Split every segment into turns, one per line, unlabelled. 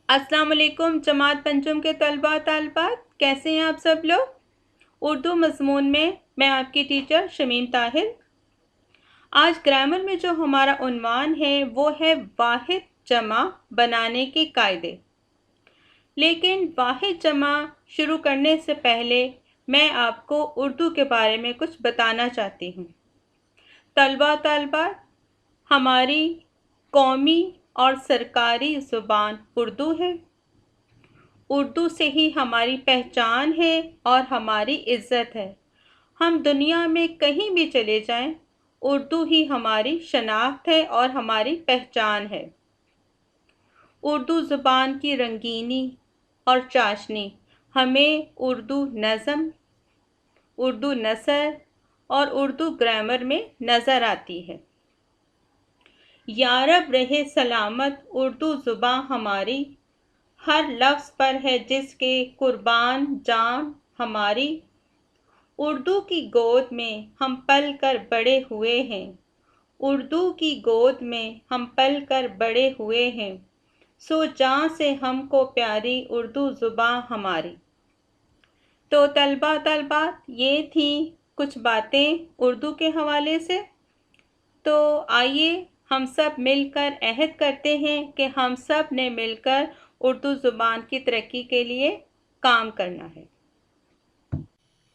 अस्सलाम वालेकुम जमात पंचम के तलबा तालबात, कैसे हैं आप सब लोग। उर्दू मज़मून में मैं आपकी टीचर शमीम ताहिर। आज ग्रामर में जो हमारा उन्वान है वो है वाहिद जमा बनाने के कायदे। लेकिन वाहिद जमा शुरू करने से पहले मैं आपको उर्दू के बारे में कुछ बताना चाहती हूँ। तलबा तालबात, हमारी कौमी और सरकारी ज़ुबान उर्दू है। उर्दू से ही हमारी पहचान है और हमारी इज़्ज़त है। हम दुनिया में कहीं भी चले जाएं, उर्दू ही हमारी शनाख्त है और हमारी पहचान है। उर्दू ज़ुबान की रंगीनी और चाशनी हमें उर्दू नज़म, उर्दू नसर और उर्दू ग्रामर में नज़र आती है। यारब रहे सलामत उर्दू ज़ुबान हमारी, हर लफ्ज़ पर है जिसके कुर्बान जान हमारी। उर्दू की गोद में हम पल कर बड़े हुए हैं, उर्दू की गोद में हम पल कर बड़े हुए हैं। सो जान से हमको प्यारी उर्दू ज़ुबान हमारी। तो तलबा तलबात, ये थी कुछ बातें उर्दू के हवाले से। तो आइए हम सब मिलकर अहद करते हैं कि हम सब ने मिलकर उर्दू ज़ुबान की तरक्की के लिए काम करना है।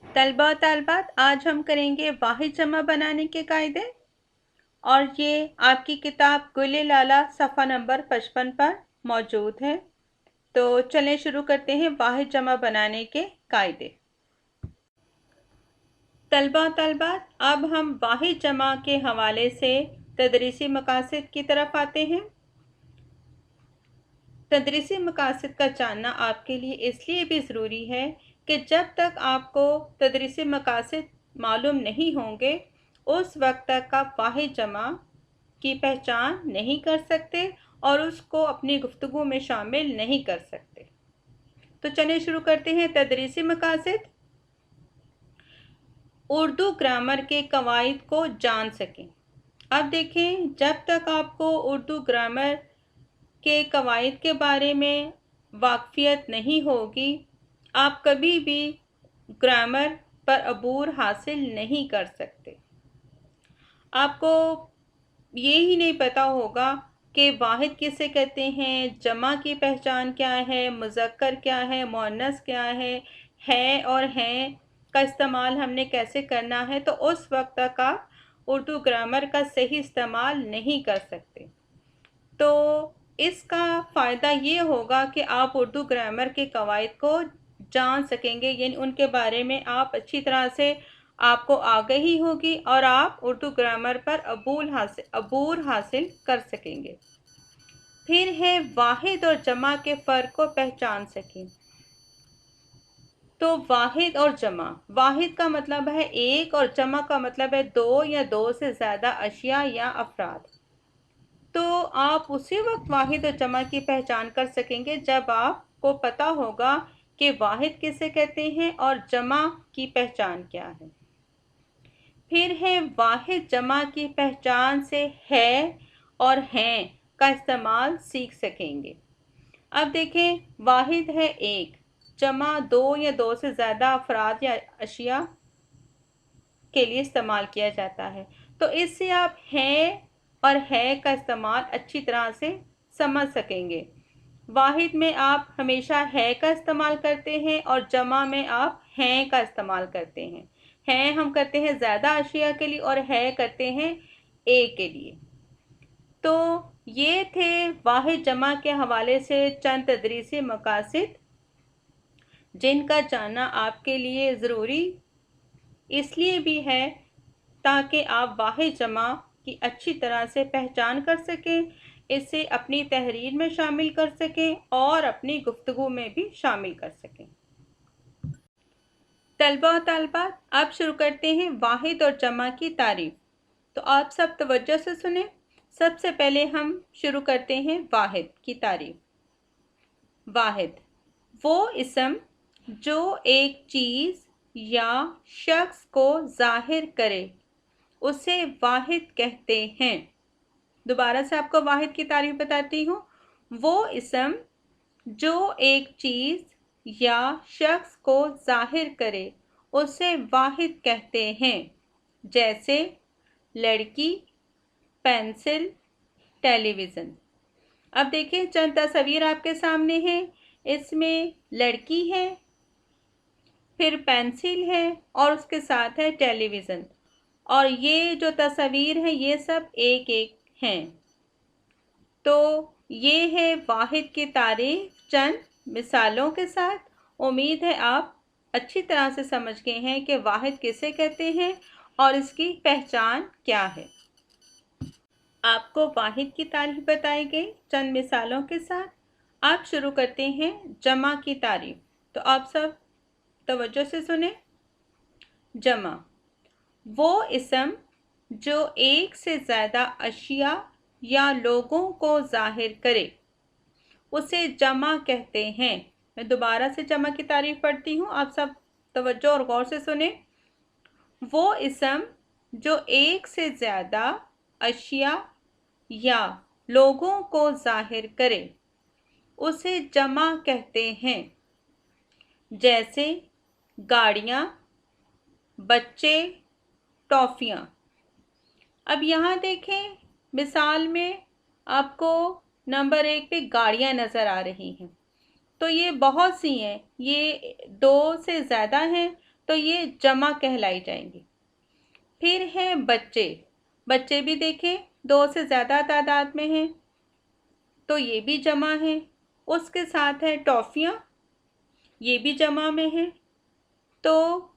तलबा तालबात, आज हम करेंगे वाहिद जमा बनाने के कायदे, और ये आपकी किताब गुले लाला सफ़ा नंबर 55 पर मौजूद है। तो चलें शुरू करते हैं वाहिद जमा बनाने के कायदे। तलबा तलबात, अब हम वाहिद जमा के हवाले से तदरीसी मकासद की तरफ आते हैं। तदरीसी मकासद का जानना आपके लिए इसलिए भी ज़रूरी है कि जब तक आपको तदरीसी मकासद मालूम नहीं होंगे, उस वक्त तक आप वाहिद जमा की पहचान नहीं कर सकते और उसको अपनी गुफ्तगू में शामिल नहीं कर सकते। तो चलिए शुरू करते हैं। तदरीसी मकासद, उर्दू ग्रामर के कवायद को जान सकें। अब देखें, जब तक आपको उर्दू ग्रामर के कवायद के बारे में वाक़फ़ियत नहीं होगी, आप कभी भी ग्रामर पर अबूर हासिल नहीं कर सकते। आपको ये ही नहीं पता होगा कि वाहिद किसे कहते हैं, जमा की पहचान क्या है, मुज़क्कर क्या है, मुअन्नस क्या है और हैं का इस्तेमाल हमने कैसे करना है। तो उस वक्त तक आप उर्दू ग्रामर का सही इस्तेमाल नहीं कर सकते। तो इसका फ़ायदा ये होगा कि आप उर्दू ग्रामर के कवायद को जान सकेंगे, यानी उनके बारे में आप अच्छी तरह से आपको आगाही होगी और आप उर्दू ग्रामर पर अबूर हासिल कर सकेंगे। फिर है वाहिद और जमा के फ़र्क को पहचान सकें। तो वाहिद और जमा, वाहिद का मतलब है एक और जमा का मतलब है दो या दो से ज़्यादा अशिया या अफराद। तो आप उसी वक्त वाहिद और जमा की पहचान कर सकेंगे जब आपको पता होगा कि वाहिद किसे कहते हैं और जमा की पहचान क्या है। फिर है वाहिद जमा की पहचान से है और हैं का इस्तेमाल सीख सकेंगे। अब देखें, वाहिद है एक, जमा दो या दो से ज़्यादा अफराद या अशिया के लिए इस्तेमाल किया जाता है। तो इससे आप हैं और है का इस्तेमाल अच्छी तरह से समझ सकेंगे। वाहिद में आप हमेशा है का इस्तेमाल करते हैं और जमा में आप हैं का इस्तेमाल करते हैं। हैं हम करते हैं ज़्यादा अशिया के लिए और है करते हैं एक के लिए। तो ये थे वाहिद जमा के हवाले से चंद तदरीसी मकासद, जिनका जानना आपके लिए ज़रूरी इसलिए भी है ताकि आप वाहिद जमा की अच्छी तरह से पहचान कर सकें, इसे अपनी तहरीर में शामिल कर सकें और अपनी गुफ्तगू में भी शामिल कर सकें। तलबा और तालबात, अब शुरू करते हैं वाहिद और जमा की तारीफ। तो आप सब तवज्जो से सुने। सबसे पहले हम शुरू करते हैं वाहिद की तारीफ। वाहिद वो इस्म जो एक चीज़ या शख्स को ज़ाहिर करे, उसे वाहिद कहते हैं। दोबारा से आपको वाहिद की तारीफ बताती हूँ। वो इस्म जो एक चीज़ या शख्स को जाहिर करे उसे वाहिद कहते हैं, जैसे लड़की, पेंसिल, टेलीविज़न। अब देखिए चंद तस्वीर आपके सामने है। इसमें लड़की है, फिर पेंसिल है और उसके साथ है टेलीविज़न। और ये जो तस्वीर है ये सब एक एक हैं। तो ये है वाहिद की तारीफ चंद मिसालों के साथ। उम्मीद है आप अच्छी तरह से समझ गए हैं कि वाहिद किसे कहते हैं और इसकी पहचान क्या है। आपको वाहिद की तारीफ बताई गई चंद मिसालों के साथ। आप शुरू करते हैं जमा की तारीफ। तो आप सब तवज्जो से सुने। जमा वो इसम जो एक से ज़्यादा अशिया या लोगों को जाहिर करे उसे जमा कहते हैं। मैं दोबारा से जमा की तारीफ पढ़ती हूँ, आप सब तवज्जो और गौर से सुने। वो इसम जो एक से ज़्यादा अशिया या लोगों को जाहिर करे उसे जमा कहते हैं, जैसे गाड़ियाँ, बच्चे, टॉफ़ियाँ। अब यहाँ देखें मिसाल में आपको नंबर 1 पे गाड़ियाँ नज़र आ रही हैं। तो ये बहुत सी हैं, ये 2 से ज़्यादा हैं तो ये जमा कहलाई जाएंगी। फिर हैं बच्चे। बच्चे भी देखें 2 से ज़्यादा तादाद में हैं तो ये भी जमा है। उसके साथ है टॉफ़ियाँ, ये भी जमा में है। तो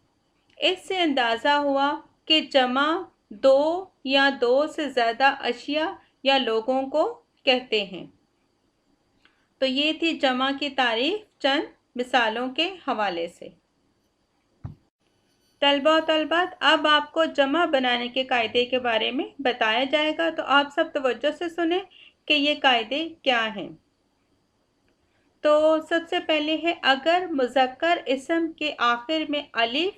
इससे अंदाज़ा हुआ कि जमा 2 या 2 से ज़्यादा अशिया या लोगों को कहते हैं। तो ये थी जमा की तारीफ चंद मिसालों के हवाले से। तलबा और तलबात, अब आपको जमा बनाने के कायदे के बारे में बताया जाएगा। तो आप सब तवज्जो से सुने कि ये कायदे क्या हैं। तो सबसे पहले है, अगर मुज़क्कर इस्म के आखिर में अलिफ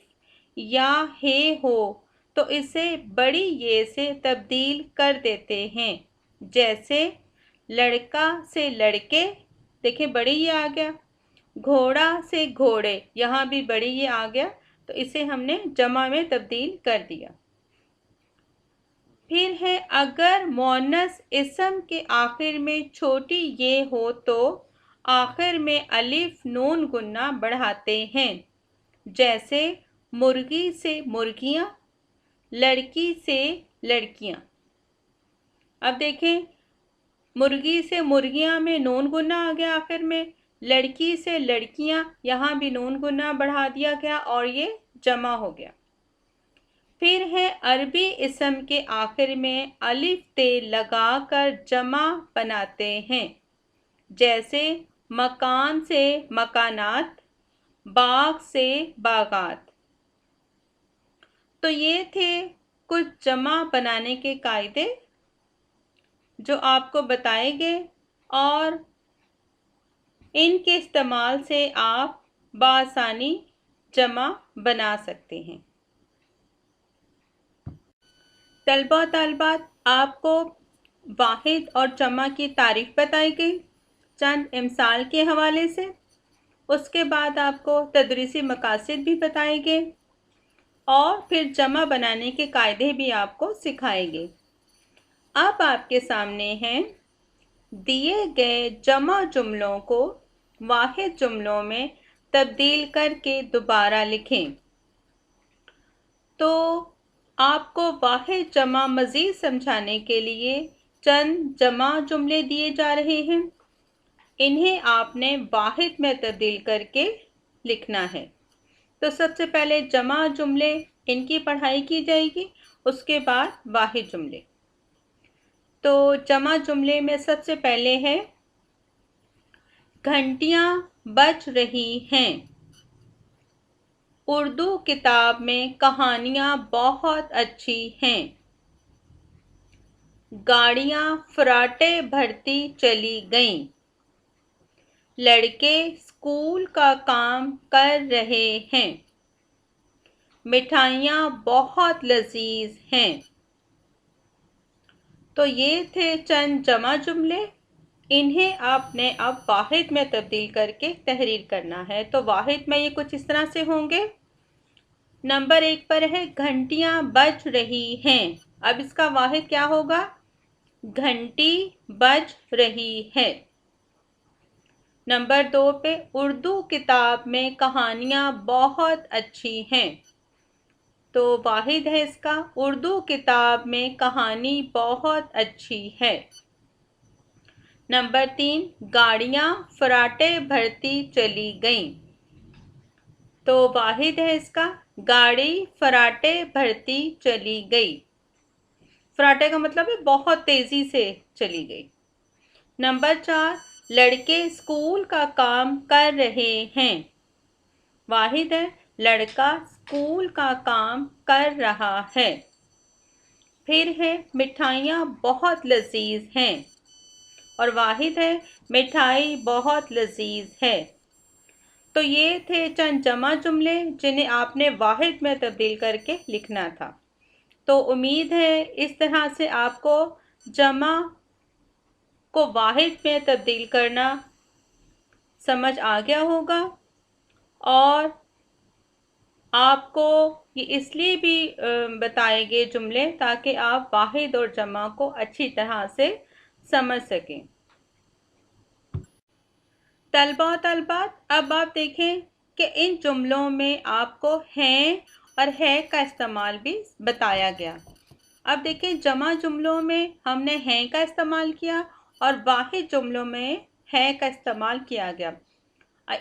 या हे हो तो इसे बड़ी ये से तब्दील कर देते हैं, जैसे लड़का से लड़के, देखिए बड़ी ये आ गया। घोड़ा से घोड़े, यहाँ भी बड़ी ये आ गया तो इसे हमने जमा में तब्दील कर दिया। फिर है, अगर मुअन्नस इस्म के आखिर में छोटी ये हो तो आखिर में अलिफ नून गुन्ना बढ़ाते हैं, जैसे मुर्गी से मुर्गियाँ, लड़की से लड़कियाँ। अब देखें मुर्गी से मुर्गियाँ में नून गुन्ना आ गया आखिर में, लड़की से लड़कियाँ यहाँ भी नून गुन्ना बढ़ा दिया गया और ये जमा हो गया। फिर है, अरबी इस्म के आखिर में अलिफ ते लगाकर जमा बनाते हैं, जैसे मकान से मकानात, बाग से बागात। तो ये थे कुछ जमा बनाने के कायदे जो आपको बताए गए और इनके इस्तेमाल से आप बआसानी जमा बना सकते हैं। तलबा तलबात, आपको वाहिद और जमा की तारीफ बताई गई चंद इमसाल के हवाले से। उसके बाद आपको तदरीसी मकासद भी बताए गए और फिर जमा बनाने के कायदे भी आपको सिखाए गए। अब आपके सामने हैं दिए गए जमा जुमलों को वाहिद जुमलों में तब्दील करके दोबारा लिखें। तो आपको वाहिद जमा मज़ीद समझाने के लिए चंद जमा जुमले दिए जा रहे हैं। इन्हें आपने वाहिद में तब्दील करके लिखना है। तो सबसे पहले जमा जुमले, इनकी पढ़ाई की जाएगी, उसके बाद वाहिद जुमले। तो जमा जुमले में सबसे पहले है, घंटियाँ बज रही हैं। उर्दू किताब में कहानियाँ बहुत अच्छी हैं। गाड़ियाँ फराटे भरती चली गईं। लड़के स्कूल का काम कर रहे हैं। मिठाइयाँ बहुत लजीज हैं। तो ये थे चंद जमा जुमले। इन्हें आपने अब वाहिद में तब्दील करके तहरीर करना है। तो वाहिद में ये कुछ इस तरह से होंगे। नंबर 1 पर है घंटियां बज रही हैं। अब इसका वाहिद क्या होगा? घंटी बज रही है। नंबर 2 पे उर्दू किताब में कहानियां बहुत अच्छी हैं। तो वाहिद है इसका उर्दू किताब में कहानी बहुत अच्छी है। नंबर 3 गाड़ियां फराटे भरती चली गईं। तो वाहिद है इसका गाड़ी फराटे भरती चली गई। फराटे का मतलब है बहुत तेजी से चली गई। नंबर 4 लड़के स्कूल का काम कर रहे हैं। वाहिद है लड़का स्कूल का काम कर रहा है। फिर है मिठाइयाँ बहुत लजीज हैं। और वाहिद है मिठाई बहुत लजीज है। तो ये थे चंद जमा जुमले जिन्हें आपने वाहिद में तब्दील करके लिखना था। तो उम्मीद है इस तरह से आपको जमा को वाहिद में तब्दील करना समझ आ गया होगा। और आपको ये इसलिए भी बताए गए जुमले ताकि आप वाहिद और जमा को अच्छी तरह से समझ सकें। तलबा और तलबात, अब आप देखें कि इन जुमलों में आपको हैं और है का इस्तेमाल भी बताया गया। अब देखें जमा जुमलों में हमने हैं का इस्तेमाल किया और वाहिद जुमलों में है का इस्तेमाल किया गया।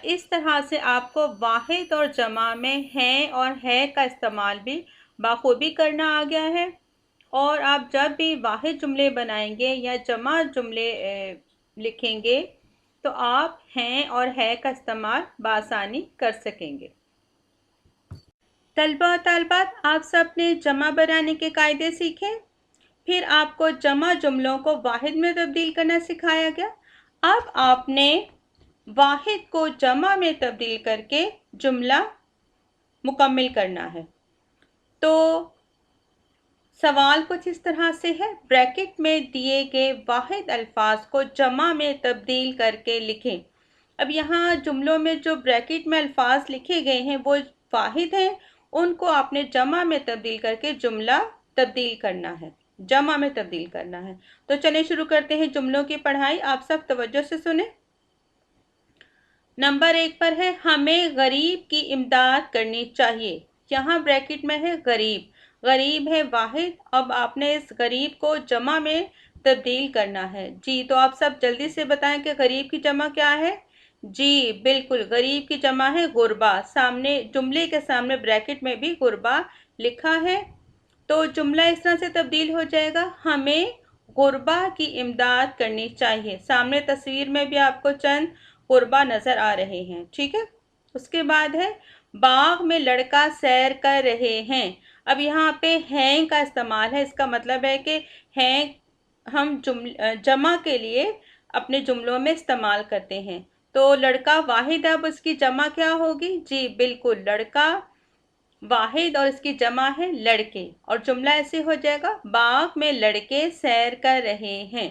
इस तरह से आपको वाहिद और जमा में हैं और है का इस्तेमाल भी बाखूबी करना आ गया है। और आप जब भी वाहिद जुमले बनाएंगे या जमा जुमले लिखेंगे तो आप हैं और है का इस्तेमाल बासानी कर सकेंगे। तलबा और तलबात, आप सब ने जमा बनाने के कायदे सीखे। फिर आपको जमा जुमलों को वाहिद में तब्दील करना सिखाया गया। अब आपने वाहिद को जमा में तब्दील करके जुमला मुकम्मिल करना है। तो सवाल कुछ इस तरह से है, ब्रैकेट में दिए गए वाहिद अल्फाज को जमा में तब्दील करके लिखें। अब यहाँ जुमलों में जो ब्रैकेट में अल्फाज लिखे गए हैं वो वाहिद हैं, उनको आपने जमा में तब्दील करके जुमला तब्दील करना है, जमा में तब्दील करना है। तो चलिए शुरू करते हैं जुमलों की पढ़ाई। आप सब तवज्जो से सुने। नंबर 1 पर है हमें गरीब की इमदाद करनी चाहिए। यहाँ ब्रैकेट में है गरीब, गरीब है वाहिद। अब आपने इस गरीब को जमा में तब्दील करना है। जी, तो आप सब जल्दी से बताएं कि गरीब की जमा क्या है। जी बिल्कुल, गरीब की जमा है गुरबा। सामने जुमले के सामने ब्रैकेट में भी गुरबा लिखा है। तो जुमला इस तरह से तब्दील हो जाएगा, हमें गुरबा की इमदाद करनी चाहिए। सामने तस्वीर में भी आपको चंद गुरबा नजर आ रहे हैं, ठीक है। उसके बाद है बाग में लड़का सैर कर रहे हैं। अब यहाँ पे हैं का इस्तेमाल है, इसका मतलब है कि हैं हम जमा के लिए अपने जुमलों में इस्तेमाल करते हैं। तो लड़का वाहिद, अब उसकी जमा क्या होगी। जी बिल्कुल, लड़का वाहिद और इसकी जमा है लड़के। और जुमला ऐसे हो जाएगा, बाग में लड़के सैर कर रहे हैं।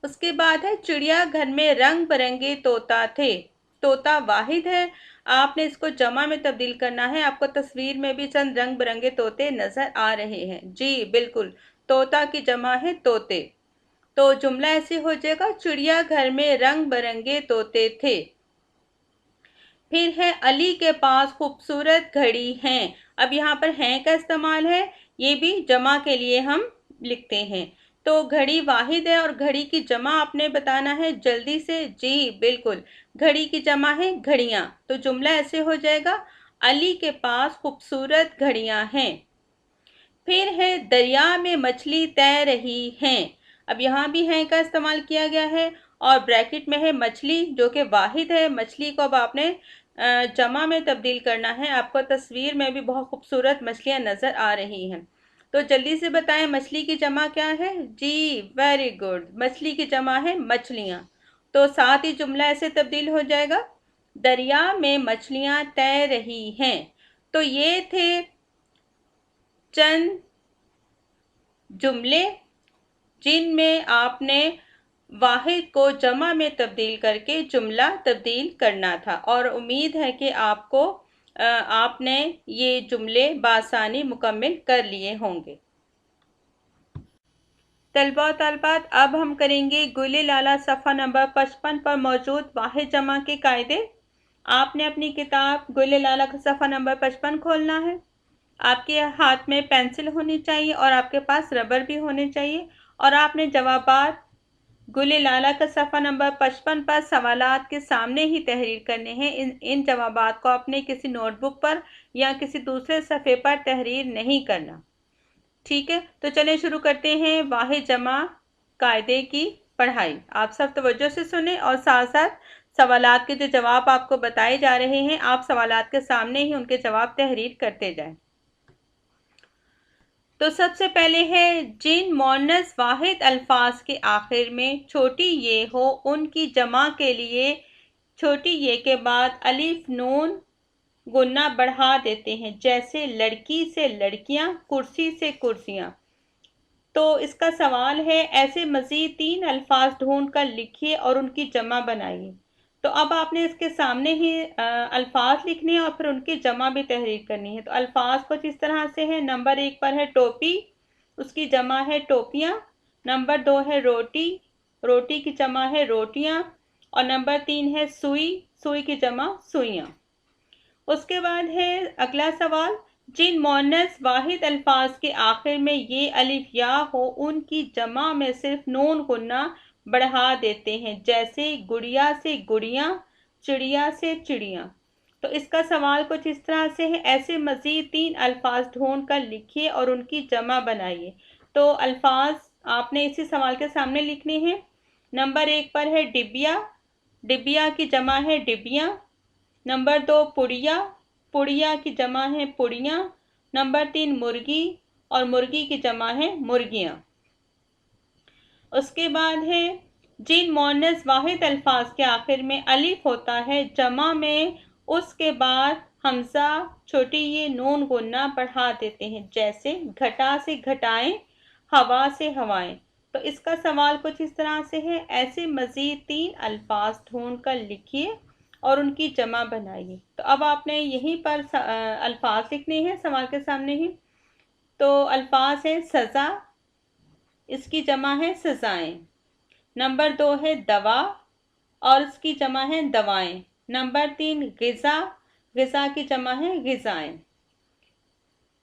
उसके बाद है चिड़ियाघर में रंग बिरंगे तोता थे। तोता वाहिद है, आपने इसको जमा में तब्दील करना है। आपको तस्वीर में भी चंद रंग बिरंगे तोते नजर आ रहे हैं। जी बिल्कुल, तोता की जमा है तोते। तो जुमला ऐसे हो जाएगा, चिड़ियाघर में रंग बिरंगे तोते थे। फिर है अली के पास खूबसूरत घड़ी है। अब यहाँ पर हैं का इस्तेमाल है, ये भी जमा के लिए हम लिखते हैं। तो घड़ी वाहिद है और घड़ी की जमा आपने बताना है जल्दी से। जी बिल्कुल, घड़ी की जमा है घड़ियां। तो जुमला ऐसे हो जाएगा, अली के पास खूबसूरत घड़ियां हैं। फिर है दरिया में मछली तैर रही हैं। अब यहाँ भी हैं का इस्तेमाल किया गया है और ब्रैकेट में है मछली जो कि वाहिद है। मछली को अब आपने जमा में तब्दील करना है। आपको तस्वीर में भी बहुत खूबसूरत मछलियाँ नज़र आ रही हैं। तो जल्दी से बताएं मछली की जमा क्या है। जी वेरी गुड, मछली की जमा है मछलियाँ। तो साथ ही जुमला ऐसे तब्दील हो जाएगा, दरिया में मछलियाँ तैर रही हैं। तो ये थे चंद जुमले जिनमें आपने वाहिद को जमा में तब्दील करके जुमला तब्दील करना था। और उम्मीद है कि आपने ये जुमले बासानी मुकम्मिल कर लिए होंगे। तलबा तलबात, अब हम करेंगे गुले लाला सफ़ा नंबर 55 पर मौजूद वाहिद जमा के कायदे। आपने अपनी किताब गुले लाला का सफ़ा नंबर 55 खोलना है। आपके हाथ में पेंसिल होनी चाहिए और आपके पास रबर भी होने चाहिए। और आपने जवाबात गुले लाला का सफ़ा नंबर 55 पर सवालात के सामने ही तहरीर करने हैं। इन जवाबात को आपने किसी नोटबुक पर या किसी दूसरे सफ़े पर तहरीर नहीं करना। ठीक है, तो चलें शुरू करते हैं वाहिद जमा कायदे की पढ़ाई। आप सब तवज्जो से सुने और साथ साथ सवालात के जो जवाब आपको बताए जा रहे हैं, आप सवालात के सामने ही उनके जवाब तहरीर करते जाएं। तो सबसे पहले है, जिन मोनस वाहिद अल्फाज के आखिर में छोटी ये हो, उनकी जमा के लिए छोटी ये के बाद अलिफ नून गुन्ना बढ़ा देते हैं। जैसे लड़की से लड़कियां, कुर्सी से कुर्सियां। तो इसका सवाल है, ऐसे मज़ीद 3 अल्फाज ढूंढ कर लिखिए और उनकी जमा बनाइए। तो अब आपने इसके सामने ही अल्फाज लिखने हैं और फिर उनकी जमा भी तहरीर करनी है। तो अल्फाज कुछ इस तरह से है। नंबर 1 पर है टोपी, उसकी जमा है टोपियाँ। नंबर 2 है रोटी, रोटी की जमा है रोटियाँ। और नंबर 3 है सुई, सुई की जमा सुइयाँ। उसके बाद है अगला सवाल, जिन मोनस वाहिद अल्फाज के आखिर में ये अलिफ या हो, उनकी जमा में सिर्फ नून गुन्ना बढ़ा देते हैं। जैसे गुड़िया से गुड़ियाँ, चिड़िया से चिड़ियाँ। तो इसका सवाल कुछ इस तरह से है, ऐसे मज़ीद 3 अल्फाज ढूंढ कर लिखिए और उनकी जमा बनाइए। तो अल्फाज आपने इसी सवाल के सामने लिखने हैं। नंबर 1 पर है डिबिया, डिबिया की जमा है डिबियाँ। नंबर 2 पुड़िया, पुड़िया की जमा है पुड़ियाँ। नंबर 3 मुर्गी, और मुर्गी की जमा है मुर्गियाँ। उसके बाद है, जिन मोनस वाहिद अल्फाज के आखिर में अलिफ होता है, जमा में उसके बाद हमजा छोटी ये नून गुन्ना बढ़ा देते हैं। जैसे घटा से घटाएं, हवा से हवाएं। तो इसका सवाल कुछ इस तरह से है, ऐसे मज़ीद 3 अल्फाज ढूंढ कर लिखिए और उनकी जमा बनाइए। तो अब आपने यहीं पर अल्फाज लिखने हैं सवाल के सामने ही। तो अल्फाज है सज़ा, इसकी जमा है सज़ाएं। नंबर 2 है दवा, और इसकी जमा है दवाएं। नंबर 3 ग़िज़ा, ग़िज़ा की जमा है ग़िज़ाएं।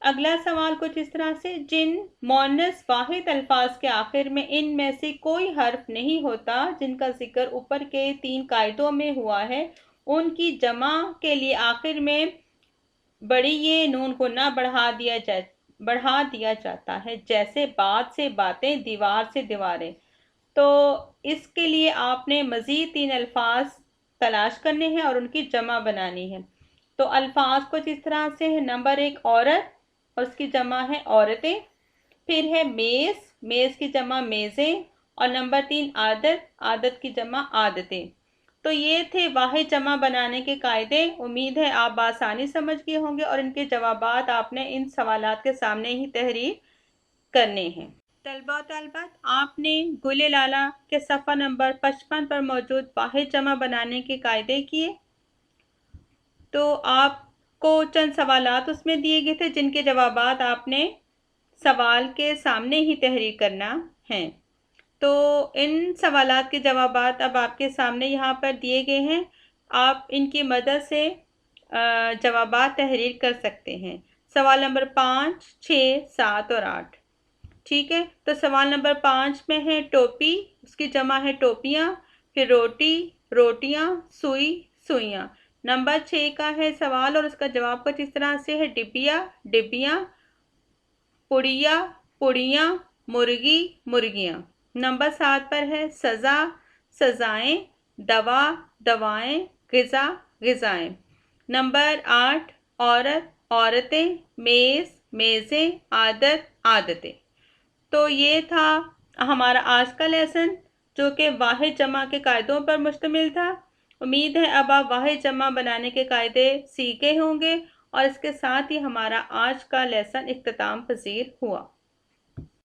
अगला सवाल कुछ इस तरह से, जिन मोनस वाहिद अल्फाज के आखिर में इनमें से कोई हर्फ नहीं होता जिनका जिक्र ऊपर के 3 कायदों में हुआ है, उनकी जमा के लिए आखिर में बड़ी ये नून गुन्ना बढ़ा दिया जाता है। जैसे बात से बातें, दीवार से दीवारें। तो इसके लिए आपने मज़ीद 3 अल्फाज तलाश करने हैं और उनकी जमा बनानी है। तो अल्फाज कुछ इस तरह से है। नंबर 1 औरत, और उसकी जमा है औरतें। फिर है मेज़, मेज़ की जमा मेज़ें। और नंबर 3 आदत, आदत की जमा आदतें। तो ये थे वाहिद जमा बनाने के कायदे। उम्मीद है आप आसानी समझ गए होंगे और इनके जवाबात आपने इन सवालात के सामने ही तहरीर करने हैं। तलबा तलबात, आपने गुले लाला के सफ़ा नंबर 55 पर मौजूद वाहिद जमा बनाने के कायदे किए। तो आपको चंद सवालात उसमें दिए गए थे जिनके जवाबात आपने सवाल के सामने ही तहरीर करना है। तो इन सवालात के जवाबात अब आपके सामने यहाँ पर दिए गए हैं। आप इनकी मदद से जवाबात तहरीर कर सकते हैं। सवाल नंबर 5, 6, 7 और 8। ठीक है, तो सवाल नंबर 5 में है टोपी, उसकी जमा है टोपियाँ। फिर रोटी, रोटियाँ। सुई, सुइयाँ। नंबर 6 का है सवाल और उसका जवाब कुछ इस तरह से है, डिबिया, डिबियाँ। पुड़िया, पुड़ियाँ। मुर्गी, मुर्गियाँ। नंबर 7 पर है सज़ा, सज़ाएं। दवा, दवाएं। ग़िज़ा, ग़िज़ाएं। नंबर 8 औरत, औरतें। मेज़, मेज़ें। आदत, आदतें। तो ये था हमारा आज का लेसन, जो कि वाहिद जमा के कायदों पर मुश्तमिल था। उम्मीद है अब आप वाहिद जमा बनाने के कायदे सीखे होंगे और इसके साथ ही हमारा आज का लेसन इख्तिताम पज़ीर हुआ।